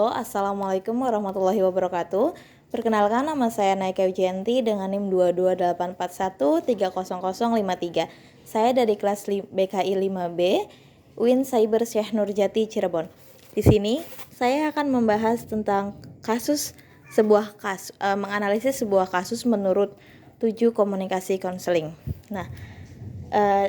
Halo, Assalamualaikum warahmatullahi wabarakatuh. Perkenalkan, nama saya Naika Wijayanti dengan NIM 22841300053. Saya dari kelas BKI 5B, UIN Cyber Syekh Nurjati Cirebon. Di sini saya akan membahas tentang menganalisis sebuah kasus menurut 7 komunikasi konseling. Nah,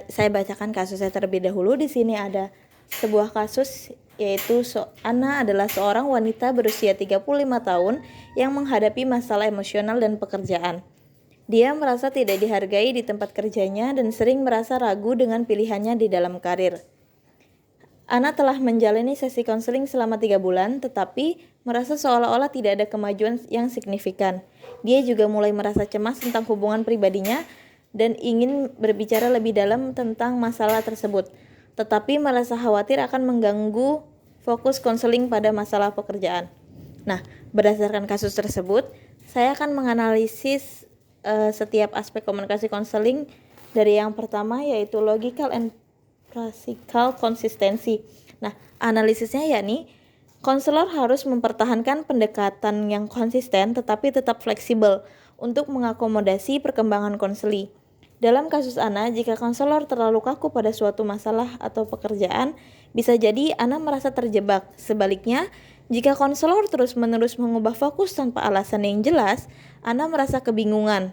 saya bacakan kasusnya terlebih dahulu. Di sini ada sebuah kasus, yaitu Ana adalah seorang wanita berusia 35 tahun yang menghadapi masalah emosional dan pekerjaan. Dia merasa tidak dihargai di tempat kerjanya dan sering merasa ragu dengan pilihannya di dalam karir. Ana telah menjalani sesi konseling selama 3 bulan, tetapi merasa seolah-olah tidak ada kemajuan yang signifikan. Dia juga mulai merasa cemas tentang hubungan pribadinya dan ingin berbicara lebih dalam tentang masalah tersebut, tetapi merasa khawatir akan mengganggu fokus konseling pada masalah pekerjaan. Nah, berdasarkan kasus tersebut, saya akan menganalisis setiap aspek komunikasi konseling dari yang pertama, yaitu logical and practical konsistensi. Nah, analisisnya yakni konselor harus mempertahankan pendekatan yang konsisten tetapi tetap fleksibel untuk mengakomodasi perkembangan konseli. Dalam kasus Ana, jika konselor terlalu kaku pada suatu masalah atau pekerjaan, bisa jadi Ana merasa terjebak. Sebaliknya, jika konselor terus-menerus mengubah fokus tanpa alasan yang jelas, Ana merasa kebingungan.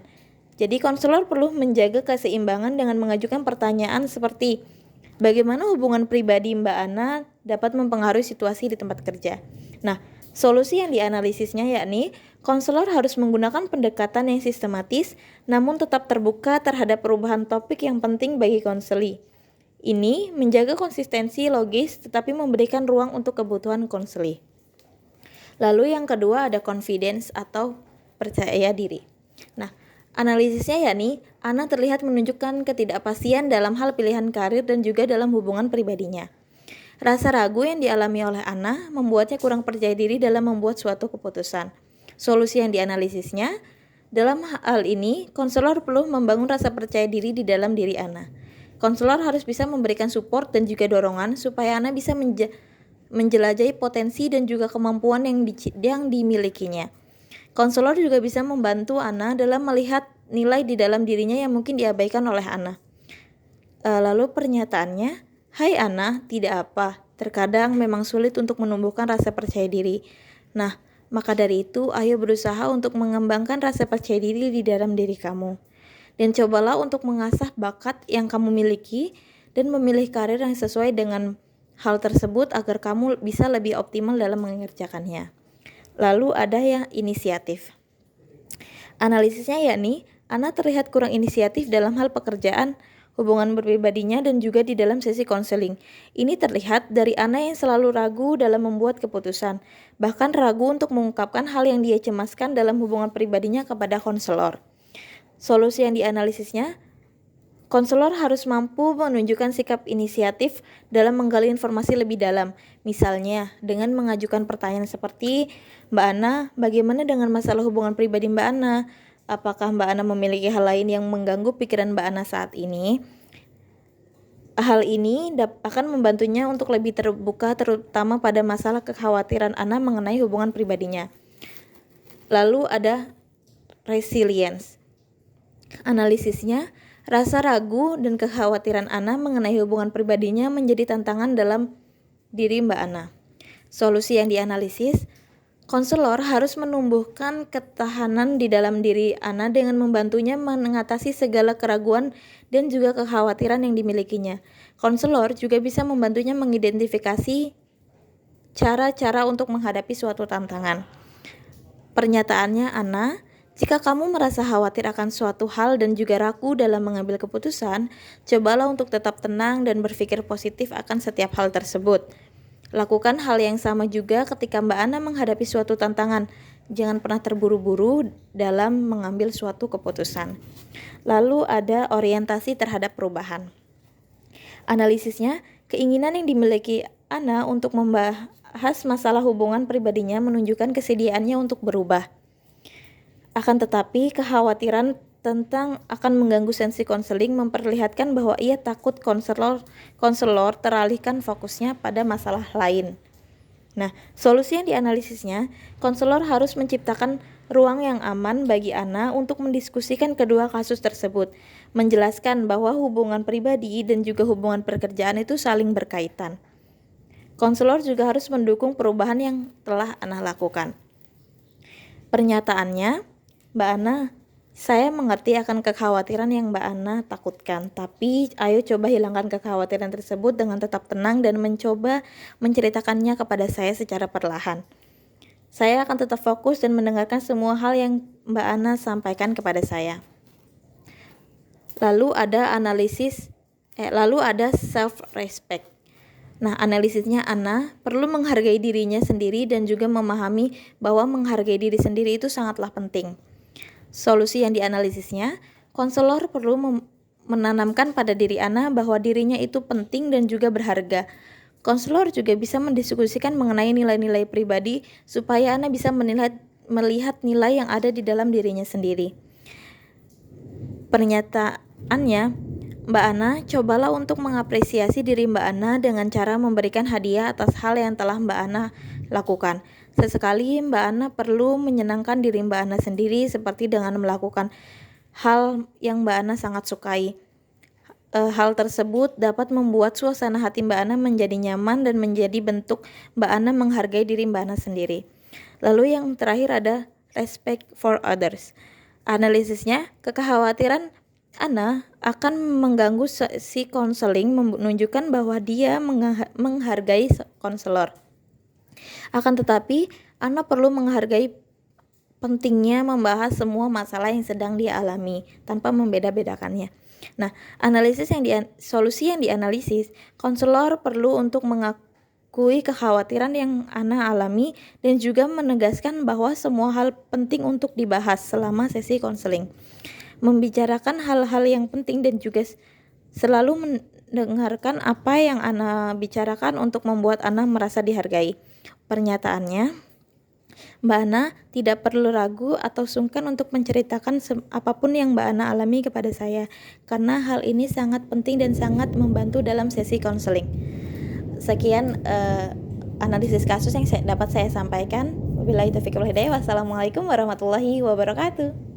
Jadi konselor perlu menjaga keseimbangan dengan mengajukan pertanyaan seperti, bagaimana hubungan pribadi Mbak Ana dapat mempengaruhi situasi di tempat kerja? Nah, solusi yang dianalisisnya yakni konselor harus menggunakan pendekatan yang sistematis namun tetap terbuka terhadap perubahan topik yang penting bagi konseli. Ini menjaga konsistensi logis tetapi memberikan ruang untuk kebutuhan konseli. Lalu yang kedua ada confidence atau percaya diri. Nah, analisisnya yakni Ana terlihat menunjukkan ketidakpastian dalam hal pilihan karir dan juga dalam hubungan pribadinya. Rasa ragu yang dialami oleh Ana membuatnya kurang percaya diri dalam membuat suatu keputusan. Solusi yang dianalisisnya, dalam hal ini, konselor perlu membangun rasa percaya diri di dalam diri Ana. Konselor harus bisa memberikan support dan juga dorongan supaya Ana bisa menjelajahi potensi dan juga kemampuan yang dimilikinya. Konselor juga bisa membantu Ana dalam melihat nilai di dalam dirinya yang mungkin diabaikan oleh Ana. Lalu pernyataannya, hai Ana, tidak apa. Terkadang memang sulit untuk menumbuhkan rasa percaya diri. Nah, maka dari itu, ayo berusaha untuk mengembangkan rasa percaya diri di dalam diri kamu. Dan cobalah untuk mengasah bakat yang kamu miliki dan memilih karir yang sesuai dengan hal tersebut agar kamu bisa lebih optimal dalam mengerjakannya. Lalu ada yang inisiatif. Analisisnya yakni, Ana terlihat kurang inisiatif dalam hal pekerjaan, hubungan pribadinya dan juga di dalam sesi konseling. Ini terlihat dari Ana yang selalu ragu dalam membuat keputusan, bahkan ragu untuk mengungkapkan hal yang dia cemaskan dalam hubungan pribadinya kepada konselor. Solusi yang dianalisisnya, konselor harus mampu menunjukkan sikap inisiatif dalam menggali informasi lebih dalam. Misalnya, dengan mengajukan pertanyaan seperti, Mbak Ana, bagaimana dengan masalah hubungan pribadi Mbak Ana? Apakah Mbak Ana memiliki hal lain yang mengganggu pikiran Mbak Ana saat ini? Hal ini akan membantunya untuk lebih terbuka terutama pada masalah kekhawatiran Ana mengenai hubungan pribadinya. Lalu ada resilience. Analisisnya, rasa ragu dan kekhawatiran Ana mengenai hubungan pribadinya menjadi tantangan dalam diri Mbak Ana. Solusi yang dianalisis, konselor harus menumbuhkan ketahanan di dalam diri Ana dengan membantunya mengatasi segala keraguan dan juga kekhawatiran yang dimilikinya. Konselor juga bisa membantunya mengidentifikasi cara-cara untuk menghadapi suatu tantangan. Pernyataannya, Ana, jika kamu merasa khawatir akan suatu hal dan juga ragu dalam mengambil keputusan, cobalah untuk tetap tenang dan berpikir positif akan setiap hal tersebut. Lakukan hal yang sama juga ketika Mbak Ana menghadapi suatu tantangan. Jangan pernah terburu-buru dalam mengambil suatu keputusan. Lalu ada orientasi terhadap perubahan. Analisisnya, keinginan yang dimiliki Ana untuk membahas masalah hubungan pribadinya menunjukkan kesediaannya untuk berubah. Akan tetapi, kekhawatiran tentang akan mengganggu sesi konseling memperlihatkan bahwa ia takut konselor teralihkan fokusnya pada masalah lain. Nah, solusi yang dianalisisnya, konselor harus menciptakan ruang yang aman bagi Ana untuk mendiskusikan kedua kasus tersebut, menjelaskan bahwa hubungan pribadi dan juga hubungan pekerjaan itu saling berkaitan. Konselor juga harus mendukung perubahan yang telah Ana lakukan. Pernyataannya, Mbak Ana, saya mengerti akan kekhawatiran yang Mbak Ana takutkan, tapi ayo coba hilangkan kekhawatiran tersebut dengan tetap tenang dan mencoba menceritakannya kepada saya secara perlahan. Saya akan tetap fokus dan mendengarkan semua hal yang Mbak Ana sampaikan kepada saya. Lalu ada self-respect. Nah, analisisnya Ana perlu menghargai dirinya sendiri dan juga memahami bahwa menghargai diri sendiri itu sangatlah penting. Solusi yang dianalisisnya, konselor perlu menanamkan pada diri Ana bahwa dirinya itu penting dan juga berharga. Konselor juga bisa mendiskusikan mengenai nilai-nilai pribadi supaya Ana bisa melihat nilai yang ada di dalam dirinya sendiri. Pernyataannya, Mbak Ana, cobalah untuk mengapresiasi diri Mbak Ana dengan cara memberikan hadiah atas hal yang telah Mbak Ana lakukan. Sesekali Mbak Ana perlu menyenangkan diri Mbak Ana sendiri seperti dengan melakukan hal yang Mbak Ana sangat sukai. Hal tersebut dapat membuat suasana hati Mbak Ana menjadi nyaman dan menjadi bentuk Mbak Ana menghargai diri Mbak Ana sendiri. Lalu yang terakhir ada respect for others. Analisisnya, kekhawatiran Ana akan mengganggu si konseling menunjukkan bahwa dia menghargai konselor. Akan tetapi, Ana perlu menghargai pentingnya membahas semua masalah yang sedang dia alami tanpa membeda-bedakannya. Nah, solusi yang dianalisis, konselor perlu untuk mengakui kekhawatiran yang Ana alami dan juga menegaskan bahwa semua hal penting untuk dibahas selama sesi konseling. Membicarakan hal-hal yang penting dan juga selalu mendengarkan apa yang Ana bicarakan untuk membuat Ana merasa dihargai. Pernyataannya, Mbak Ana tidak perlu ragu atau sungkan untuk menceritakan apapun yang Mbak Ana alami kepada saya, karena hal ini sangat penting dan sangat membantu dalam sesi konseling. Sekian analisis kasus yang dapat saya sampaikan. Wabillahi taufiq wal hidayah. Wassalamualaikum warahmatullahi wabarakatuh.